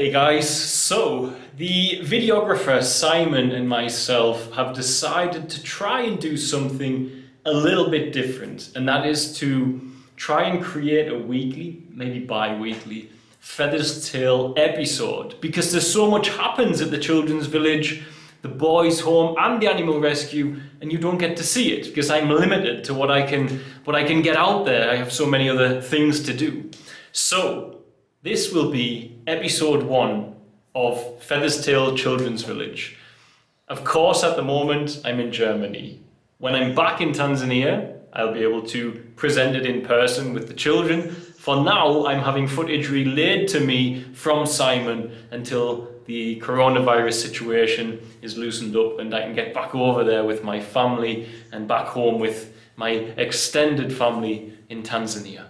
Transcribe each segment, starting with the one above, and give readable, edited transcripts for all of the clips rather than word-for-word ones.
Hey guys, so the videographer Simon and myself have decided to try and do something a little bit different, and that is to try and create a weekly, maybe bi-weekly, Featherstale episode, because there's so much happens at the children's village, the boys' home and the animal rescue, and you don't get to see it because I'm limited to what I can get out there. I have so many other things to do. So this will be episode 1 of Featherstale Children's Village. Of course, at the moment, I'm in Germany. When I'm back in Tanzania, I'll be able to present it in person with the children. For now, I'm having footage relayed to me from Simon until the coronavirus situation is loosened up and I can get back over there with my family and back home with my extended family in Tanzania.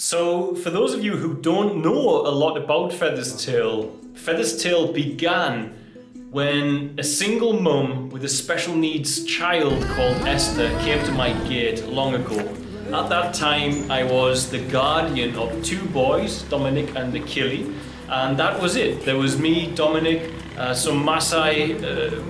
So, for those of you who don't know a lot about Featherstale, Featherstale began when a single mum with a special needs child called Esther came to my gate long ago. At that time, I was the guardian of 2 boys, Dominic and Achille, and that was it. There was me, Dominic, some Maasai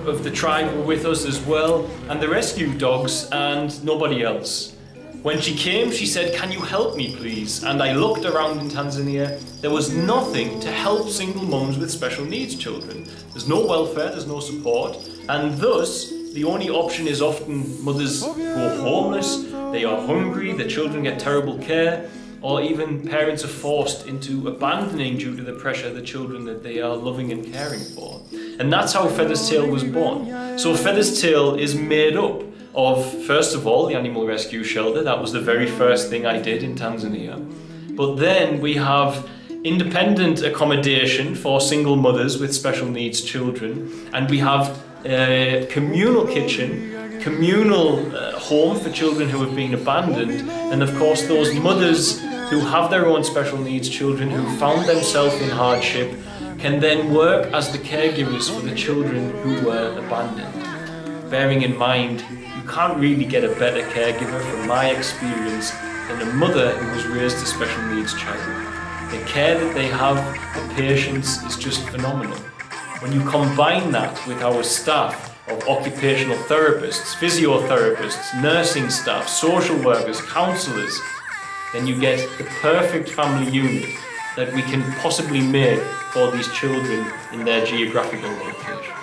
of the tribe were with us as well, and the rescue dogs, and nobody else. When she came, she said, "Can you help me, please?" And I looked around in Tanzania. There was nothing to help single mums with special needs children. There's no welfare, there's no support, and thus, the only option is often mothers go homeless, they are hungry, their children get terrible care, or even parents are forced into abandoning due to the pressure of the children that they are loving and caring for. And that's how Featherstale was born. So Featherstale is made up of, first of all, the animal rescue shelter. That was the very first thing I did in Tanzania. But then we have independent accommodation for single mothers with special needs children, and we have a communal kitchen, communal home for children who have been abandoned, and of course those mothers who have their own special needs children who found themselves in hardship can then work as the caregivers for the children who were abandoned. Bearing in mind, you can't really get a better caregiver from my experience than a mother who was raised a special needs child. The care that they have, the patience is just phenomenal. When you combine that with our staff of occupational therapists, physiotherapists, nursing staff, social workers, counsellors, then you get the perfect family unit that we can possibly make for these children in their geographical location.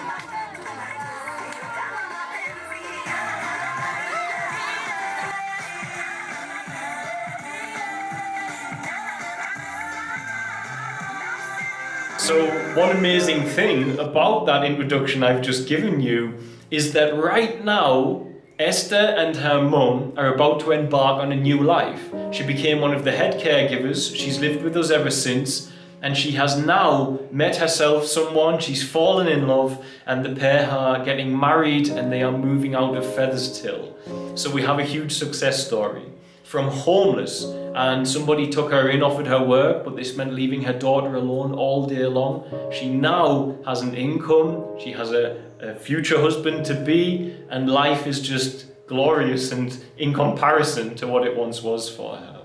So one amazing thing about that introduction I've just given you is that right now Esther and her mum are about to embark on a new life. She became one of the head caregivers, she's lived with us ever since, and she has now met herself someone, she's fallen in love, and the pair are getting married and they are moving out of Featherstale. So we have a huge success story. From homeless, and somebody took her in, offered her work, but this meant leaving her daughter alone all day long. She now has an income, she has a future husband to be, and life is just glorious and in comparison to what it once was for her.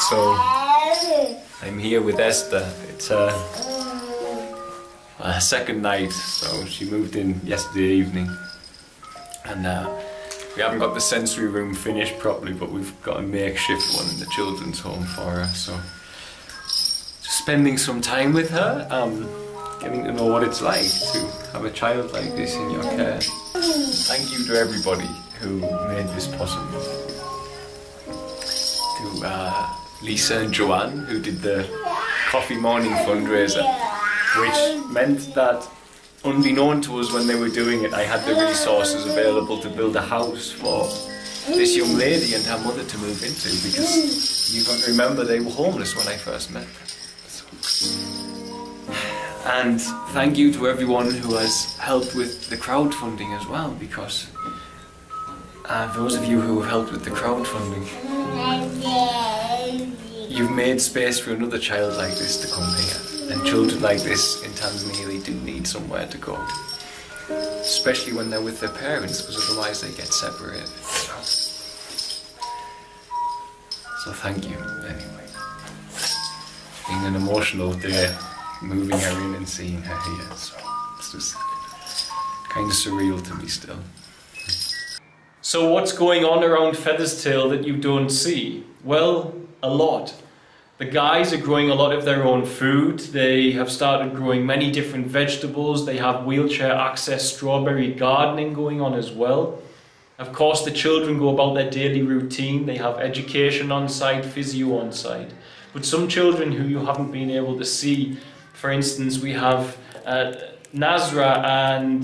So I'm here with Esther. It's her second night, so she moved in yesterday evening, and we haven't got the sensory room finished properly, but we've got a makeshift one in the children's home for her, so just spending some time with her, getting to know what it's like to have a child like this in your care. Thank you to everybody who made this possible. To Lisa and Joanne, who did the coffee morning fundraiser, which meant that unbeknown to us when they were doing it, I had the resources available to build a house for this young lady and her mother to move into, because you've got to remember they were homeless when I first met them. And thank you to everyone who has helped with the crowdfunding as well, because those of you who have helped with the crowdfunding, you've made space for another child like this to come here. And children like this in Tanzania, they do need somewhere to go. Especially when they're with their parents, because otherwise they get separated. So thank you, anyway. It's been an emotional day, moving her in and seeing her here. So it's just kind of surreal to me still. So what's going on around Featherstale that you don't see? Well, a lot. The guys are growing a lot of their own food. They have started growing many different vegetables. They have wheelchair access strawberry gardening going on as well. Of course, the children go about their daily routine. They have education on site, physio on site. But some children who you haven't been able to see, for instance, we have Nazra and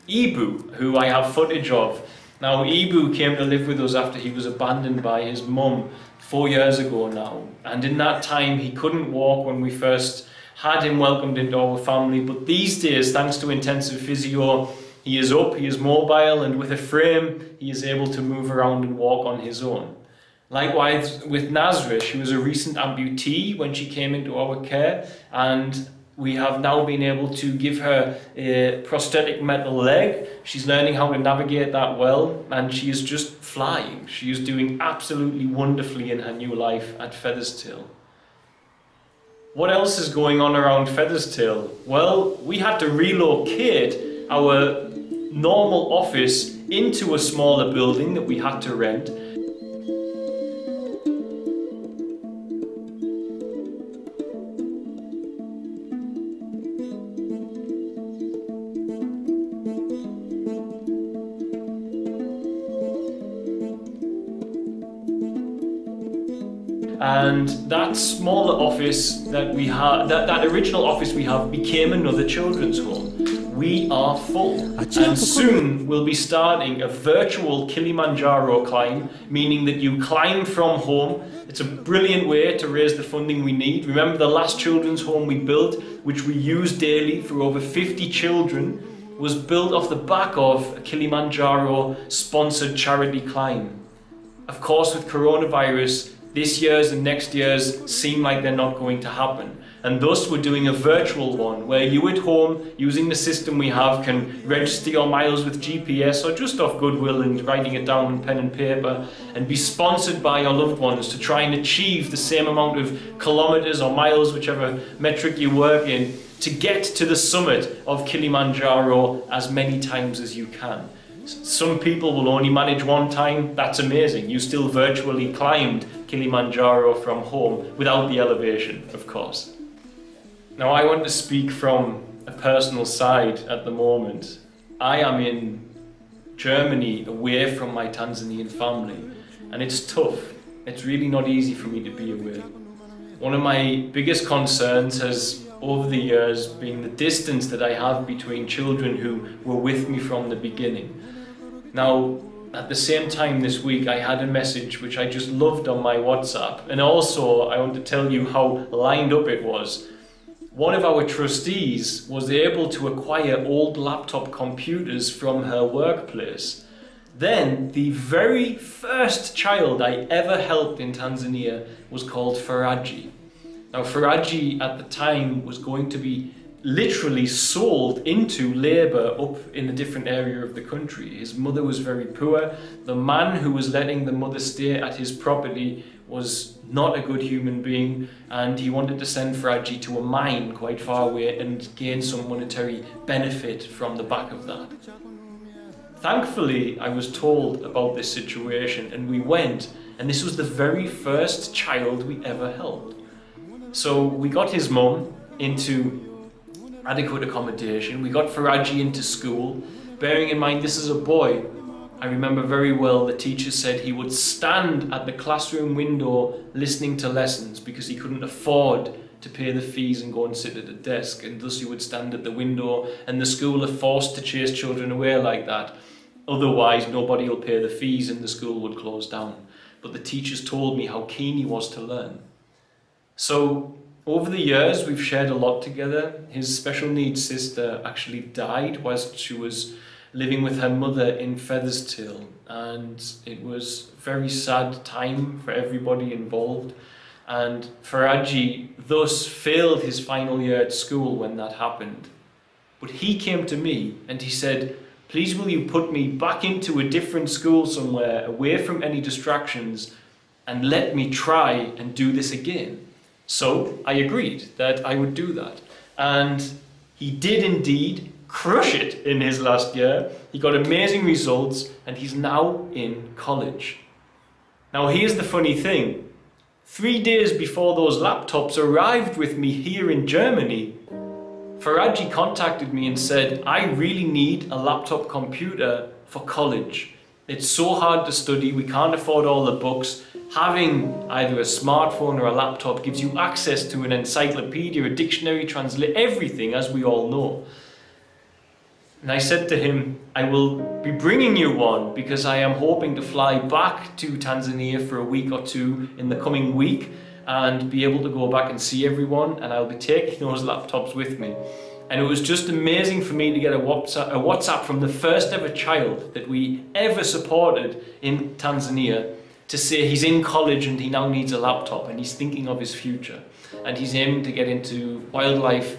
Ibu, who I have footage of. Now, Ibu came to live with us after he was abandoned by his mum 4 years ago now, and in that time he couldn't walk when we first had him welcomed into our family, but these days, thanks to intensive physio, he is up, he is mobile, and with a frame he is able to move around and walk on his own. Likewise with Nazra, she was a recent amputee when she came into our care, and we have now been able to give her a prosthetic metal leg. She's learning how to navigate that well, and she is just flying. She is doing absolutely wonderfully in her new life at Featherstale. What else is going on around Featherstale? Well, we had to relocate our normal office into a smaller building that we had to rent. And that smaller office that we had, that original office we have, became another children's home. We are full, and soon we'll be starting a virtual Kilimanjaro climb, meaning that you climb from home. It's a brilliant way to raise the funding we need. Remember the last children's home we built, which we use daily for over 50 children, was built off the back of a Kilimanjaro sponsored charity climb. Of course, with coronavirus, this year's and next year's seem like they're not going to happen. and thus we're doing a virtual one where you at home, using the system we have, can register your miles with GPS or just off goodwill and writing it down on pen and paper, and be sponsored by your loved ones to try and achieve the same amount of kilometers or miles, whichever metric you work in, to get to the summit of Kilimanjaro as many times as you can. Some people will only manage one time. That's amazing. You still virtually climbed Kilimanjaro from home without the elevation, of course. Now, I want to speak from a personal side at the moment. I am in Germany, away from my Tanzanian family, and it's tough. It's really not easy for me to be away. One of my biggest concerns has, over the years, been the distance that I have between children who were with me from the beginning. Now, at the same time this week, I had a message which I just loved on my WhatsApp, and also I want to tell you how lined up it was. One of our trustees was able to acquire old laptop computers from her workplace. Then, the very first child I ever helped in Tanzania was called Faraji. Now, Faraji at the time was going to be literally sold into labour up in a different area of the country. His mother was very poor. The man who was letting the mother stay at his property was not a good human being, and he wanted to send Faraji to a mine quite far away and gain some monetary benefit from the back of that. Thankfully, I was told about this situation and we went, and this was the very first child we ever helped. So we got his mum into adequate accommodation, we got Faraji into school. Bearing in mind this is a boy, I remember very well the teacher said he would stand at the classroom window listening to lessons because he couldn't afford to pay the fees and go and sit at a desk, and thus he would stand at the window, and the school are forced to chase children away like that. Otherwise nobody will pay the fees and the school would close down. But the teachers told me how keen he was to learn. So over the years, we've shared a lot together. His special needs sister actually died whilst she was living with her mother in Featherstale, and it was a very sad time for everybody involved. And Faraji thus failed his final year at school when that happened. But he came to me and he said, "Please will you put me back into a different school somewhere, away from any distractions, and let me try and do this again." So I agreed that I would do that. And he did indeed crush it in his last year. He got amazing results and he's now in college. Now here's the funny thing. 3 days before those laptops arrived with me here in Germany, Faraji contacted me and said, "I really need a laptop computer for college. It's so hard to study, we can't afford all the books. Having either a smartphone or a laptop gives you access to an encyclopedia, a dictionary, translate everything, as we all know." And I said to him, "I will be bringing you one because I am hoping to fly back to Tanzania for a week or two in the coming week and be able to go back and see everyone, and I'll be taking those laptops with me." And it was just amazing for me to get a WhatsApp from the first ever child that we ever supported in Tanzania to say he's in college and he now needs a laptop and he's thinking of his future. And he's aiming to get into wildlife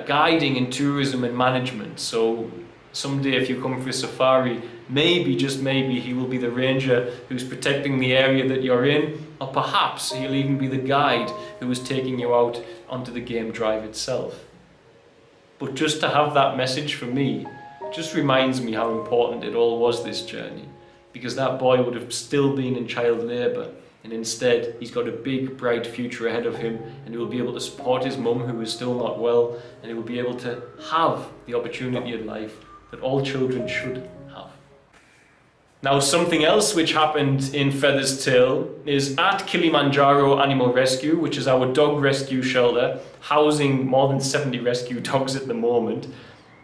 guiding and tourism and management. So someday if you come for a safari, maybe, just maybe, he will be the ranger who's protecting the area that you're in, or perhaps he'll even be the guide who is taking you out onto the game drive itself. But just to have that message for me just reminds me how important it all was, this journey. Because that boy would have still been in child labour, and instead he's got a big bright future ahead of him, and he will be able to support his mum who is still not well, and he will be able to have the opportunity in life that all children should have. Now something else which happened in Featherstale is at Kilimanjaro Animal Rescue, which is our dog rescue shelter, housing more than 70 rescue dogs at the moment.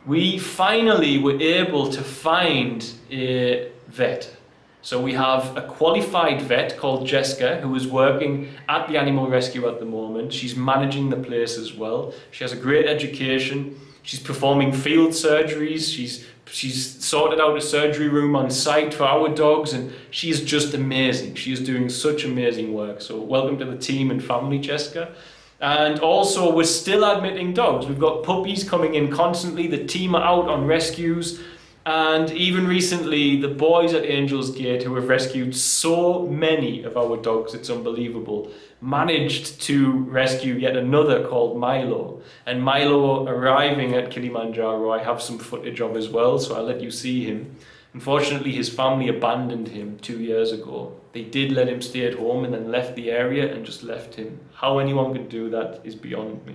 We finally were able to find a vet. So we have a qualified vet called Jessica who is working at the animal rescue at the moment. She's managing the place as well. She has a great education. She's performing field surgeries. She's sorted out a surgery room on site for our dogs, and she is just amazing. She is doing such amazing work. So welcome to the team and family, Jessica. And also, we're still admitting dogs. We've got puppies coming in constantly. The team are out on rescues. And even recently, the boys at Angel's Gate, who have rescued so many of our dogs, it's unbelievable, managed to rescue yet another called Milo. And Milo arriving at Kilimanjaro, I have some footage of as well, so I'll let you see him. Unfortunately, his family abandoned him 2 years ago. They did let him stay at home and then left the area and just left him. How anyone could do that is beyond me.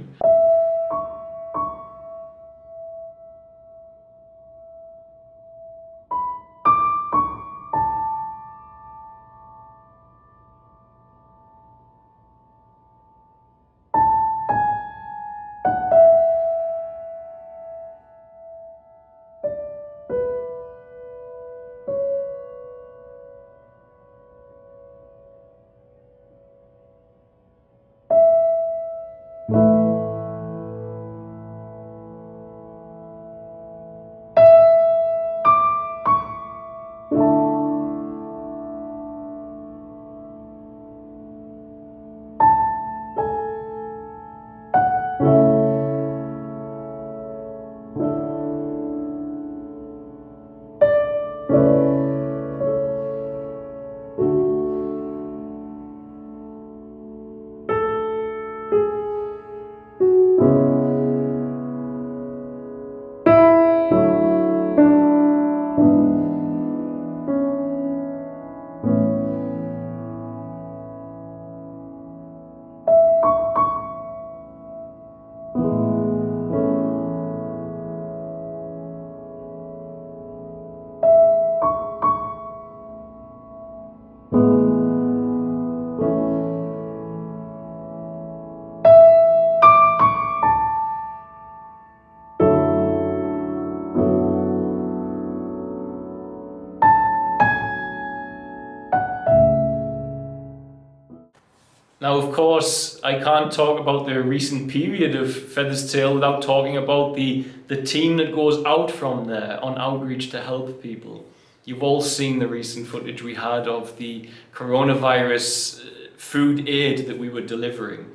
Now, of course, I can't talk about the recent period of Featherstale without talking about the team that goes out from there on outreach to help people. You've all seen the recent footage we had of the coronavirus food aid that we were delivering.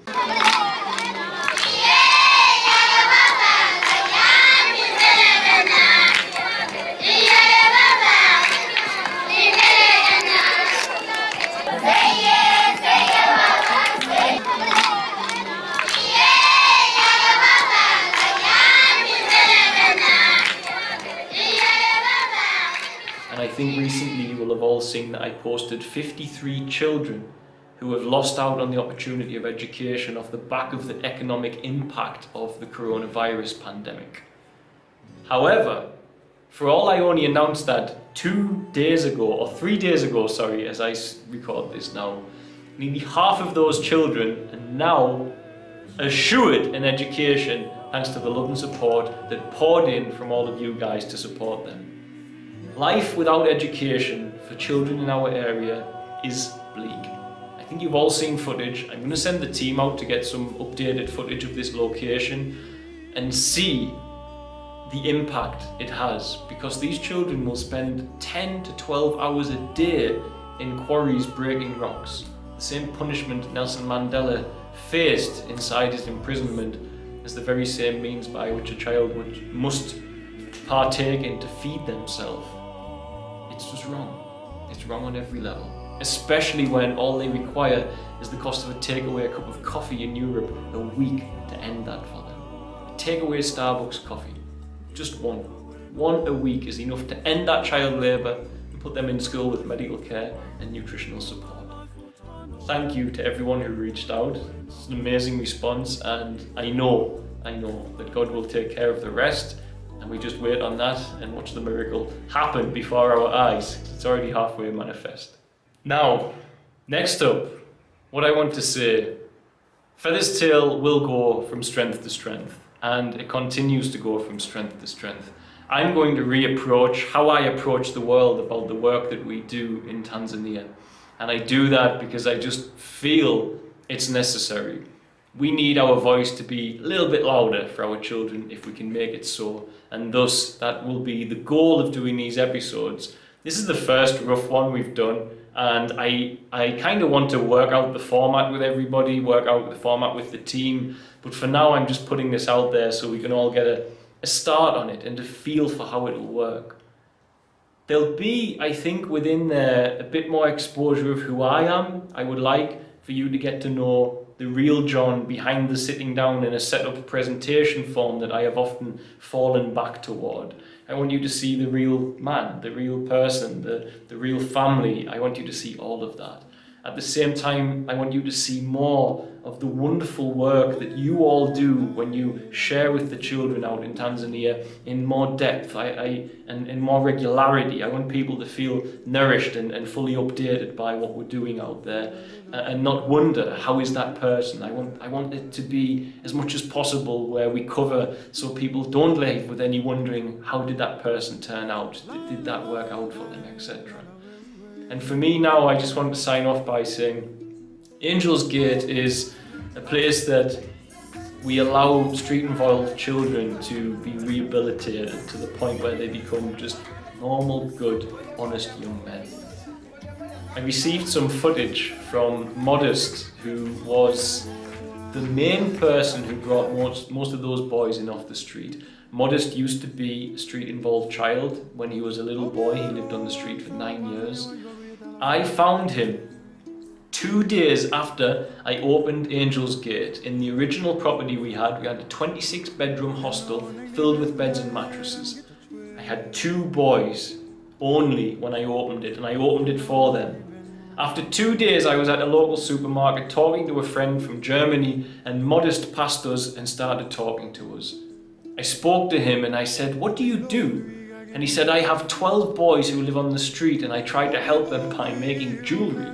I think recently you will have all seen that I posted 53 children who have lost out on the opportunity of education off the back of the economic impact of the coronavirus pandemic. However, for all I only announced that 2 days ago, or 3 days ago, sorry, as I record this now, nearly half of those children are now assured an education thanks to the love and support that poured in from all of you guys to support them. Life without education for children in our area is bleak. I think you've all seen footage. I'm going to send the team out to get some updated footage of this location and see the impact it has, because these children will spend 10 to 12 hours a day in quarries breaking rocks. The same punishment Nelson Mandela faced inside his imprisonment is the very same means by which a child must partake in to feed themselves. It's just wrong. It's wrong on every level. Especially when all they require is the cost of a takeaway cup of coffee in Europe a week to end that for them. A takeaway Starbucks coffee. Just one. One a week is enough to end that child labour and put them in school with medical care and nutritional support. Thank you to everyone who reached out. It's an amazing response, and I know that God will take care of the rest. And we just wait on that and watch the miracle happen before our eyes. It's already halfway manifest. Now, next up, what I want to say, Featherstale will go from strength to strength, and it continues to go from strength to strength. I'm going to reapproach how I approach the world about the work that we do in Tanzania. And I do that because I just feel it's necessary. We need our voice to be a little bit louder for our children if we can make it so, and thus that will be the goal of doing these episodes. This is the first rough one we've done, And I kind of want to work out the format with everybody, work out the format with the team. But for now, I'm just putting this out there so we can all get a start on it and a feel for how it'll work. There'll be, I think, within there a bit more exposure of who I am. I would like for you to get to know the real John behind the sitting down in a set-up presentation form that I have often fallen back toward. I want you to see the real man, the real person, the real family. I want you to see all of that. At the same time, I want you to see more of the wonderful work that you all do when you share with the children out in Tanzania in more depth and in more regularity. I want people to feel nourished and fully updated by what we're doing out there and not wonder, how is that person? I want it to be as much as possible where we cover so people don't leave with any wondering, how did that person turn out? Did that work out for them, etc. And for me now, I just want to sign off by saying Angels Gate is a place that we allow street-involved children to be rehabilitated to the point where they become just normal, good, honest young men. I received some footage from Modest, who was the main person who brought most of those boys in off the street. Modest used to be a street-involved child. When he was a little boy, he lived on the street for 9 years. I found him 2 days after I opened Angels Gate. In the original property we had a 26-bedroom hostel filled with beds and mattresses. I had 2 boys only when I opened it, and I opened it for them. After 2 days, I was at a local supermarket talking to a friend from Germany, and Modest passed us and started talking to us. I spoke to him and I said, "What do you do?" And he said, "I have 12 boys who live on the street and I try to help them by making jewellery."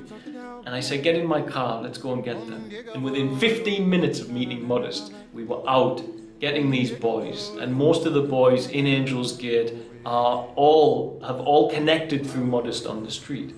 And I said, "Get in my car, let's go and get them." And within 15 minutes of meeting Modest, we were out getting these boys. And most of the boys in Angels Gate have all connected through Modest on the street.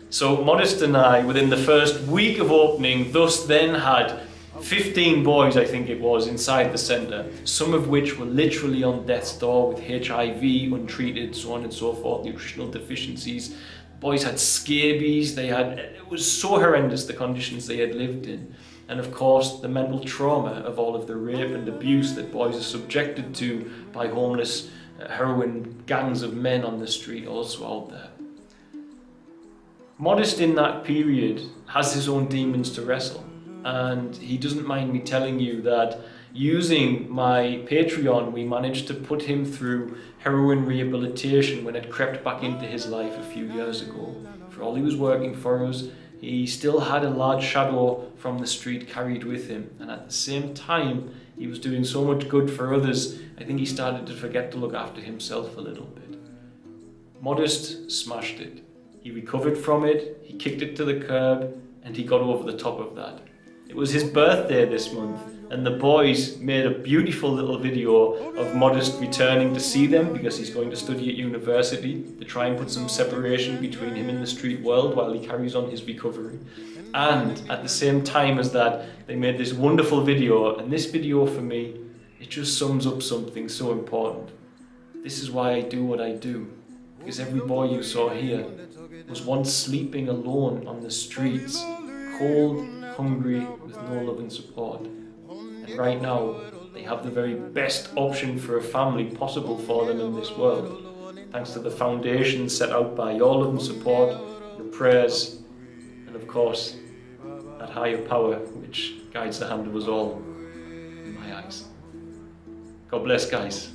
So Modest and I, within the first week of opening, thus then had 15 boys, I think it was, inside the centre, some of which were literally on death's door with HIV, untreated, so on and so forth, nutritional deficiencies. Boys had scabies, it was so horrendous the conditions they had lived in. And of course, the mental trauma of all of the rape and abuse that boys are subjected to by homeless, heroin gangs of men on the street also out there. Modest in that period has his own demons to wrestle. And he doesn't mind me telling you that using my Patreon, we managed to put him through heroin rehabilitation when it crept back into his life a few years ago. For all he was working for us, he still had a large shadow from the street carried with him. And at the same time, he was doing so much good for others, I think he started to forget to look after himself a little bit. Modest smashed it. He recovered from it, he kicked it to the curb, and he got over the top of that. It was his birthday this month, and the boys made a beautiful little video of Modest returning to see them because he's going to study at university, to try and put some separation between him and the street world while he carries on his recovery. And at the same time as that, they made this wonderful video, and this video for me, it just sums up something so important. This is why I do what I do, because every boy you saw here was once sleeping alone on the streets, cold, hungry, with no love and support. And right now, they have the very best option for a family possible for them in this world, thanks to the foundation set out by your love and support, your prayers, and of course, that higher power which guides the hand of us all, in my eyes. God bless, guys.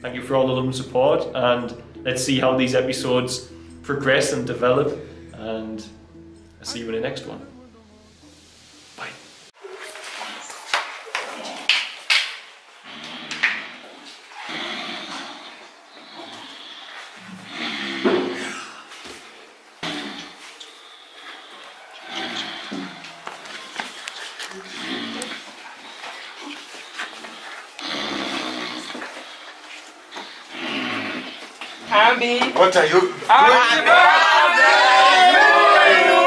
Thank you for all the love and support, and let's see how these episodes progress and develop, and I'll see you in the next one. Bye. What are you? Happy birthday to you!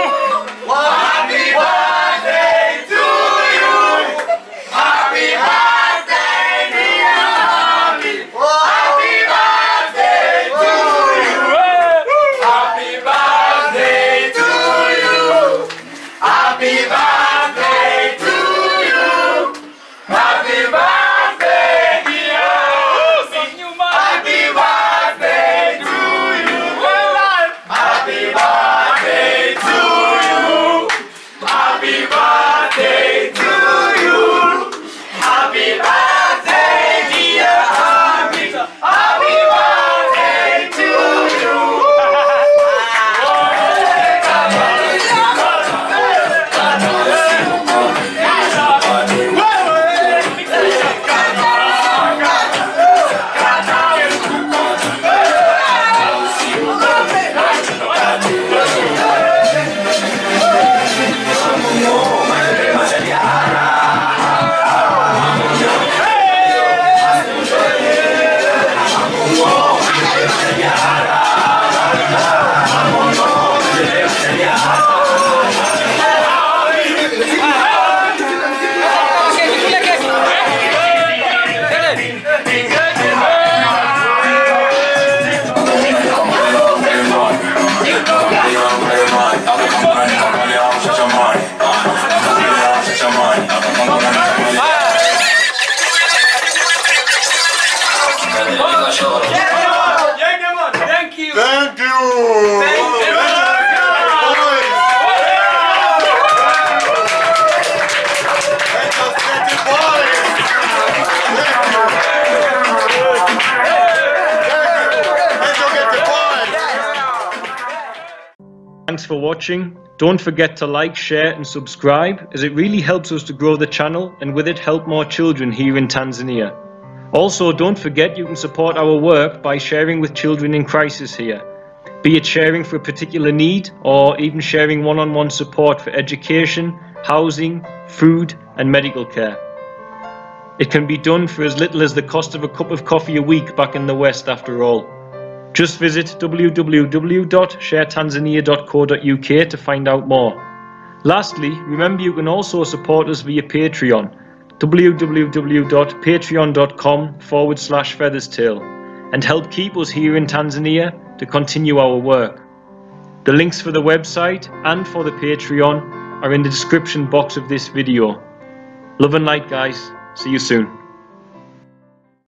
Happy birthday to you! Happy birthday, dear Mommy! Happy birthday to you! Happy birthday to you! for watching. Don't forget to like, share and subscribe, as it really helps us to grow the channel and with it help more children here in Tanzania. Also, don't forget you can support our work by sharing with children in crisis here, be it sharing for a particular need or even sharing one-on-one support for education, housing, food and medical care. It can be done for as little as the cost of a cup of coffee a week back in the West after all. Just visit www.sharetanzania.co.uk to find out more. Lastly, remember you can also support us via Patreon, www.patreon.com/Featherstale, and help keep us here in Tanzania to continue our work. The links for the website and for the Patreon are in the description box of this video. Love and light, guys. See you soon.